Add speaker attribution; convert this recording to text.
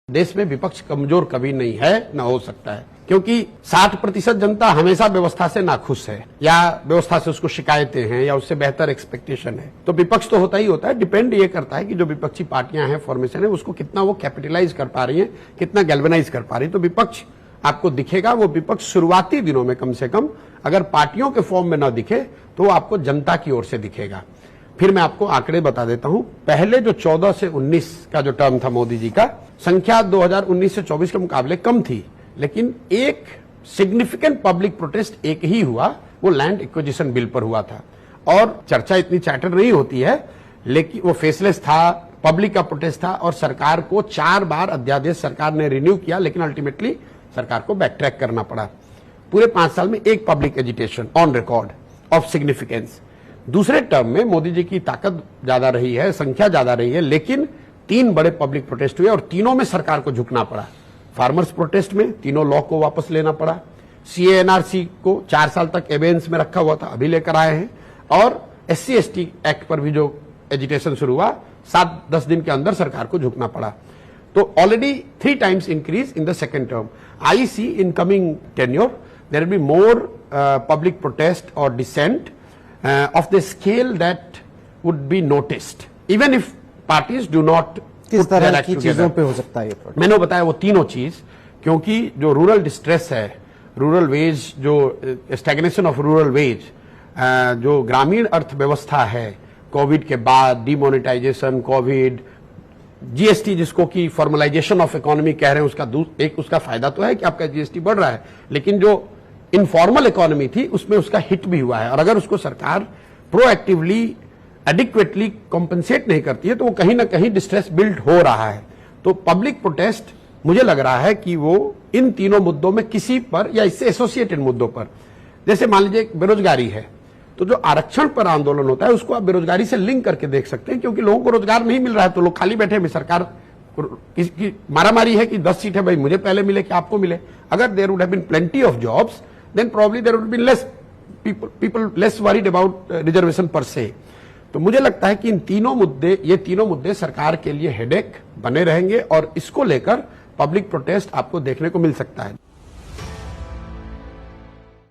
Speaker 1: देश में विपक्ष कमजोर कभी नहीं है, न हो सकता है, क्योंकि 60% जनता हमेशा व्यवस्था से नाखुश है या व्यवस्था से उसको शिकायतें हैं या उससे बेहतर एक्सपेक्टेशन है। तो विपक्ष तो होता ही होता है। डिपेंड ये करता है कि जो विपक्षी पार्टियां हैं, फॉर्मेशन है, उसको कितना वो कैपिटलाइज कर पा रही है, कितना गैल्वेनाइज कर पा रही है। तो विपक्ष आपको दिखेगा, वो विपक्ष शुरुआती दिनों में कम से कम अगर पार्टियों के फॉर्म में न दिखे तो वो आपको जनता की ओर से दिखेगा। फिर मैं आपको आंकड़े बता देता हूं। पहले जो 14 से 19 का जो टर्म था मोदी जी का, संख्या 2019 से 24 के मुकाबले कम थी, लेकिन एक सिग्निफिकेंट पब्लिक प्रोटेस्ट एक ही हुआ, वो लैंड एक्विजिशन बिल पर हुआ था। और चर्चा इतनी चैटर नहीं होती है, लेकिन वो फेसलेस था, पब्लिक का प्रोटेस्ट था और सरकार को 4 बार अध्यादेश सरकार ने रिन्यू किया, लेकिन अल्टीमेटली सरकार को बैक ट्रैक करना पड़ा। पूरे 5 साल में एक public agitation on record of significance. दूसरे टर्म में मोदी जी की ताकत ज्यादा रही है, संख्या ज्यादा रही है, लेकिन 3 बड़े पब्लिक प्रोटेस्ट हुए और तीनों में सरकार को झुकना पड़ा। फार्मर्स प्रोटेस्ट में तीनों लॉ को वापस लेना पड़ा, CA/NRC को 4 साल तक एबेंस में रखा हुआ था, अभी लेकर आए हैं, और SC/ST एक्ट पर भी जो एजिटेशन शुरू हुआ, 7-10 दिन के अंदर सरकार को झुकना पड़ा। तो already 3 times increase in the second term. I see in coming tenure there will be more public protest और dissent of the scale that would be noticed, even if parties do not.
Speaker 2: किस तरह की चीजों पे हो सकता है ये?
Speaker 1: मैंने बताया वो तीनों चीज, क्योंकि जो रूरल डिस्ट्रेस है, रूरल वेज, जो स्टैग्नेशन ऑफ रूरल वेज, जो ग्रामीण अर्थव्यवस्था है, कोविड के बाद डिमोनेटाइजेशन, कोविड, GST जिसको कि फॉर्मलाइजेशन ऑफ इकोनॉमी कह रहे हैं, उसका एक उसका फायदा तो है कि आपका GST बढ़ रहा है, लेकिन जो इनफॉर्मल इकोनॉमी थी उसमें उसका हिट भी हुआ है। और अगर उसको सरकार प्रोएक्टिवली, एडिक्वेटली कॉम्पेंसेट नहीं करती है तो वो कहीं ना कहीं डिस्ट्रेस बिल्ड हो रहा है। तो पब्लिक प्रोटेस्ट मुझे लग रहा है कि वो इन तीनों मुद्दों में किसी पर या इससे एसोसिएटेड मुद्दों पर, जैसे मान लीजिए बेरोजगारी है, तो जो आरक्षण पर आंदोलन होता है उसको आप बेरोजगारी से लिंक करके देख सकते हैं, क्योंकि लोगों को रोजगार नहीं मिल रहा है तो लोग खाली बैठे हैं। सरकार की मारामारी है कि 10 सीट है भाई, मुझे पहले मिले कि आपको मिले। अगर there would have been plenty of jobs, then probably there would be less people less worried about reservation per se. तो मुझे लगता है कि ये तीनों मुद्दे सरकार के लिए हेडेक बने रहेंगे और इसको लेकर पब्लिक प्रोटेस्ट आपको देखने को मिल सकता है।